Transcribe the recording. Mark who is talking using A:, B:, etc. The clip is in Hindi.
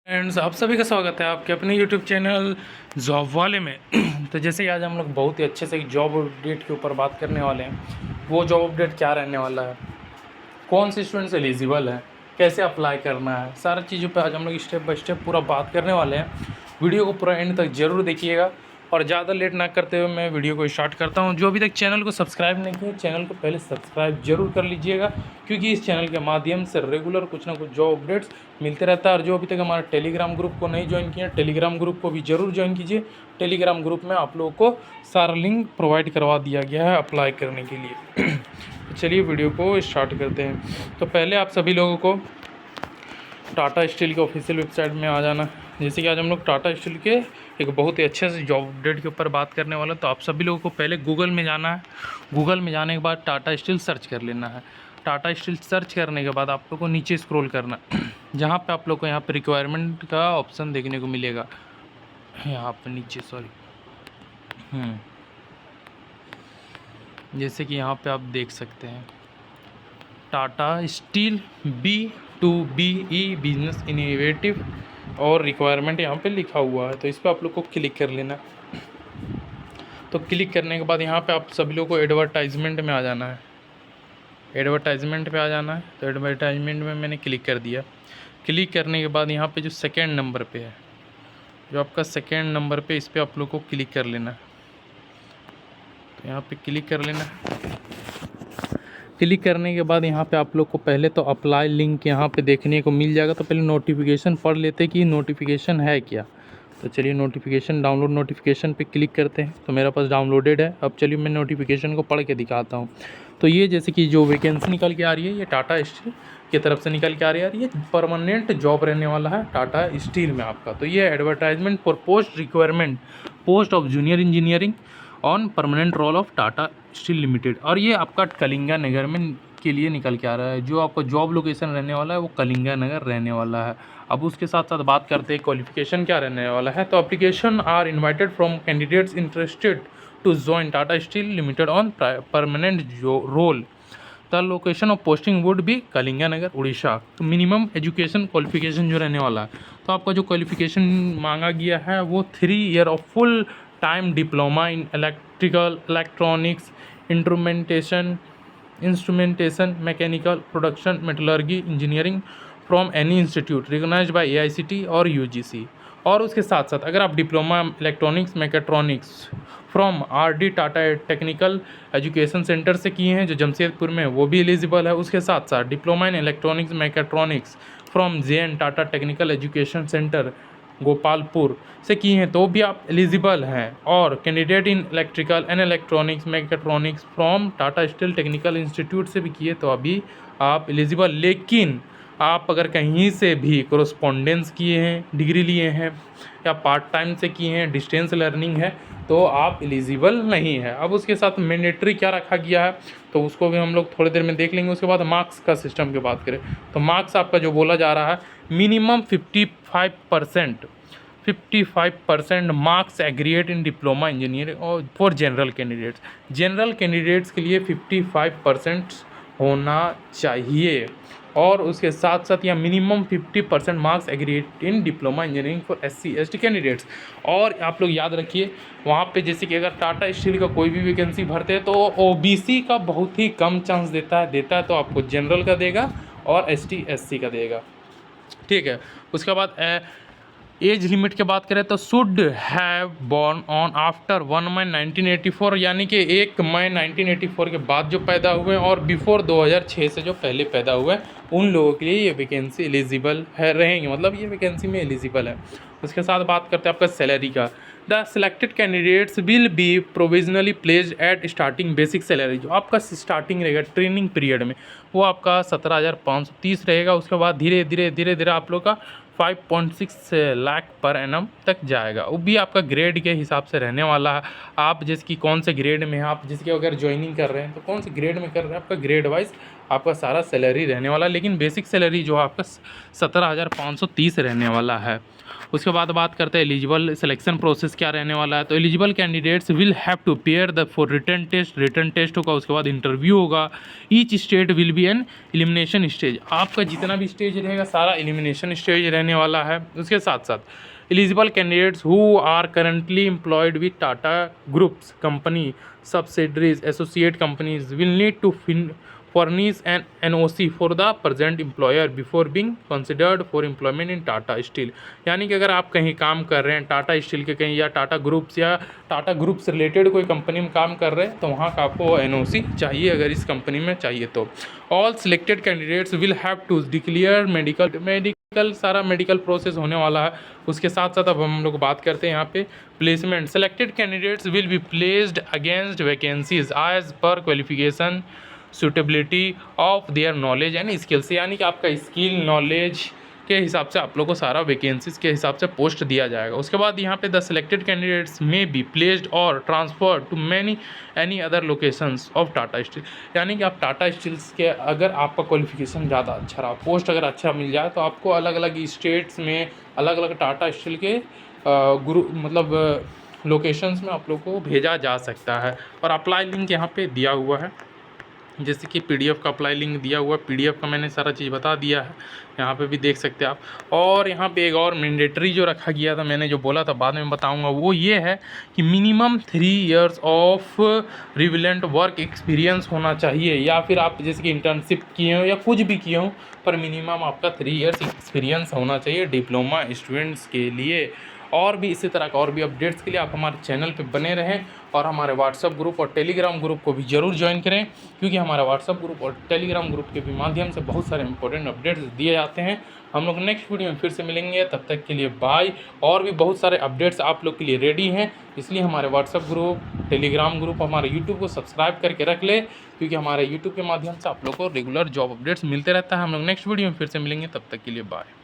A: फ्रेंड्स, आप सभी का स्वागत है आपके अपने यूट्यूब चैनल जॉब वाले में। तो जैसे कि आज हम लोग बहुत ही अच्छे से एक जॉब अपडेट के ऊपर बात करने वाले हैं। वो जॉब अपडेट क्या रहने वाला है, कौन से स्टूडेंट्स एलिजिबल है, कैसे अप्लाई करना है, सारा चीज़ों पे आज हम लोग स्टेप बाय स्टेप पूरा बात करने वाले हैं। वीडियो को पूरा एंड तक ज़रूर देखिएगा और ज़्यादा लेट ना करते हुए मैं वीडियो को स्टार्ट करता हूं। जो अभी तक चैनल को सब्सक्राइब नहीं किया, चैनल को पहले सब्सक्राइब जरूर कर लीजिएगा, क्योंकि इस चैनल के माध्यम से रेगुलर कुछ ना कुछ जॉब अपडेट्स मिलते रहता है। और जो अभी तक हमारा टेलीग्राम ग्रुप को नहीं ज्वाइन किया, टेलीग्राम ग्रुप को भी ज़रूर ज्वाइन कीजिए। टेलीग्राम ग्रुप में आप लोगों को सारा लिंक प्रोवाइड करवा दिया गया है अप्लाई करने के लिए। तो चलिए वीडियो को स्टार्ट करते हैं। तो पहले आप सभी लोगों को टाटा स्टील के ऑफिशियल वेबसाइट में आ जाना। जैसे कि आज हम लोग टाटा स्टील के एक बहुत ही अच्छे से जॉब अपडेट के ऊपर बात करने वाला, तो आप सभी लोगों को पहले गूगल में जाना है। गूगल में जाने के बाद टाटा स्टील सर्च कर लेना है। टाटा स्टील सर्च करने के बाद आप लोग को नीचे स्क्रॉल करना, जहाँ पे आप लोग को यहाँ पे रिक्वायरमेंट का ऑप्शन देखने को मिलेगा। यहाँ पे नीचे जैसे कि यहाँ पे आप देख सकते हैं Tata steel B2BE business innovative और रिक्वायरमेंट यहाँ पे लिखा हुआ है। तो इस पर आप लोग को क्लिक कर लेना। तो क्लिक करने के बाद यहाँ पे आप सभी लोग को एडवर्टाइजमेंट में आ जाना है। एडवर्टाइजमेंट पे आ जाना है। तो एडवर्टाइजमेंट में मैंने क्लिक कर दिया। क्लिक करने के बाद यहाँ पे जो सेकेंड नंबर पे है, जो आपका सेकेंड नंबर पे, इस पर आप लोग को क्लिक कर लेना। तो यहाँ पे क्लिक कर लेना। क्लिक करने के बाद यहाँ पे आप लोग को पहले तो अप्लाई लिंक यहाँ पे देखने को मिल जाएगा। तो पहले नोटिफिकेशन पढ़ लेते कि नोटिफिकेशन है क्या। तो चलिए नोटिफिकेशन, डाउनलोड नोटिफिकेशन पे क्लिक करते हैं। तो मेरा पास डाउनलोडेड है। अब चलिए मैं नोटिफिकेशन को पढ़ के दिखाता हूँ। तो ये जैसे कि जो वैकेंसी निकल के आ रही है, ये टाटा स्टील की तरफ से निकल के आ रही है। ये परमानेंट जॉब रहने वाला है टाटा स्टील में आपका। तो ये advertisement for post requirement, post of junior engineering on permanent role of Tata Steel Limited. और ये आपका कलिंगा नगर में के लिए निकल के आ रहा है। जो आपका जॉब लोकेशन रहने वाला है वो कलिंगा नगर रहने वाला है। अब उसके साथ साथ बात करते हैं क्वालिफिकेशन क्या रहने वाला है। तो application are invited from candidates interested to join Tata Steel Limited on permanent role. The location of posting would be Kalinga नगर उड़ीसा। तो मिनिमम एजुकेशन क्वालिफिकेशन जो रहने वाला है, तो आपका जो क्वालिफिकेशन मांगा गया है वो 3 year of full time diploma in electrical, electronics, instrumentation, mechanical, production, metallurgy, engineering from any institute recognised by AICTE और UGC। और उसके साथ साथ अगर आप diploma electronics mechatronics from RD Tata technical education centre से किए हैं जो जमशेदपुर में, वो भी एलिजिबल है। उसके साथ साथ diploma in electronics mechatronics from JN Tata technical education centre Gopalpur से किए हैं तो भी आप एलिजिबल हैं। और candidate in electrical and electronics mechatronics from Tata steel technical institute से भी किए तो अभी आप एलिजिबल। लेकिन आप अगर कहीं से भी कोरोस्पोंडेंस किए हैं, डिग्री लिए हैं या पार्ट टाइम से किए हैं, डिस्टेंस लर्निंग है, तो आप एलिजिबल नहीं है। अब उसके साथ मैंडेटरी क्या रखा गया है तो उसको भी हम लोग थोड़ी देर में देख लेंगे। उसके बाद मार्क्स का सिस्टम की बात करें तो मार्क्स आपका जो बोला जा रहा है minimum 55% marks aggregate in diploma engineering और for general candidates. General candidates के लिए 55% होना चाहिए। और उसके साथ साथ या minimum 50% marks aggregate in diploma engineering for SC ST candidates. और आप लोग याद रखिए वहाँ पे जैसे कि अगर टाटा स्टील का कोई भी वैकेंसी भरते हैं तो OBC का बहुत ही कम चांस देता है तो आपको जनरल का देगा और ST SC का देगा, ठीक है। उसके बाद एज लिमिट की बात करें तो should have born on after 1 मई 1984, यानी कि 1 मई 1984 के बाद जो पैदा हुए और बिफोर 2006 से जो पहले पैदा हुए उन लोगों के लिए ये वैकेंसी एलिजिबल है रहेंगे, मतलब ये वैकेंसी में एलिजिबल है। उसके साथ बात करते हैं आपका सैलरी का। The selected candidates will B provisionally placed at starting basic salary. जो आपका स्टार्टिंग रहेगा ट्रेनिंग पीरियड में वो आपका 17,530 रहेगा। उसके बाद धीरे धीरे आप लोग का 5.6 लाख पर एनम तक जाएगा। वो भी आपका ग्रेड के हिसाब से रहने वाला है। आप जैसे कि कौन से ग्रेड में हैं, आप जैसे कि अगर ज्वाइनिंग कर रहे हैं तो कौन से ग्रेड में कर रहे हैं, आपका ग्रेड वाइज आपका सारा सैलरी रहने वाला है। लेकिन बेसिक सैलरी जो है आपका 17,530 रहने वाला है। उसके बाद बात करते हैं एलिजिबल सिलेक्शन प्रोसेस क्या रहने वाला है। तो eligible candidates will have to appear the for written test होगा, उसके बाद इंटरव्यू होगा। Each state will be an elimination stage, आपका जितना भी स्टेज रहेगा सारा एलिमिनेशन स्टेज रहने वाला है। उसके साथ साथ eligible candidates who are currently employed with Tata groups company subsidiaries associate companies will need to furnish an NOC for the present employer before being considered for employment in Tata Steel। यानी कि अगर आप कहीं काम कर रहे हैं टाटा स्टील के कहीं या टाटा ग्रुप्स रिलेटेड कोई कंपनी में काम कर रहे हैं तो वहाँ का आपको NOC चाहिए अगर इस कंपनी में चाहिए तो। All selected candidates will have to declare medical सारा मेडिकल प्रोसेस होने वाला है। उसके साथ साथ अब हम लोग बात करते हैं यहाँ पे placement. Selected candidates will be placed against vacancies as per qualification suitability of their knowledge and skills, यानी कि आपका स्किल नॉलेज के हिसाब से आप लोग को सारा वैकेंसीज के हिसाब से पोस्ट दिया जाएगा। उसके बाद यहाँ पे the selected candidates may be placed और transfer to any other locations of Tata Steel, यानी कि आप टाटा स्टील्स के अगर आपका क्वालिफिकेशन ज़्यादा अच्छा रहा, पोस्ट अगर अच्छा मिल जाए तो आपको अलग अलग स्टेट्स में अलग अलग टाटा स्टील के लोकेशंस में आप लोग को भेजा जा सकता है। और अप्लाई लिंक यहाँ पे दिया हुआ है, जैसे कि PDF का अप्लाई लिंक दिया हुआ है। PDF का मैंने सारा चीज़ बता दिया है, यहाँ पे भी देख सकते हैं आप। और यहाँ पे एक और मैंडेटरी जो रखा गया था, मैंने जो बोला था बाद में बताऊँगा, वो ये है कि minimum 3 years of relevant work experience होना चाहिए, या फिर आप जैसे कि इंटर्नशिप किए हो या कुछ भी किए हो पर मिनिमम आपका 3 इयर्स एक्सपीरियंस होना चाहिए डिप्लोमा स्टूडेंट्स के लिए। और भी इसी तरह का और भी अपडेट्स के लिए आप हमारे चैनल पे बने रहें और हमारे व्हाट्सअप ग्रुप और टेलीग्राम ग्रुप को भी ज़रूर ज्वाइन करें, क्योंकि हमारे व्हाट्सअप ग्रुप और टेलीग्राम ग्रुप के भी माध्यम से बहुत सारे इंपॉर्टेंट अपडेट्स दिए जाते हैं। हम लोग नेक्स्ट वीडियो में फिर से मिलेंगे, तब तक के लिए बाय। और भी बहुत सारे अपडेट्स आप लोग के लिए रेडी हैं, इसलिए हमारे व्हाट्सअप ग्रुप टेलीग्राम ग्रुप हमारे यूट्यूब को सब्सक्राइब करके रख ले, क्योंकि हमारे यूट्यूब के माध्यम से आप लोग को रेगुलर जॉब अपडेट्स मिलते रहता है। हम लोग नेक्स्ट वीडियो में फिर से मिलेंगे, तब तक के लिए बाय।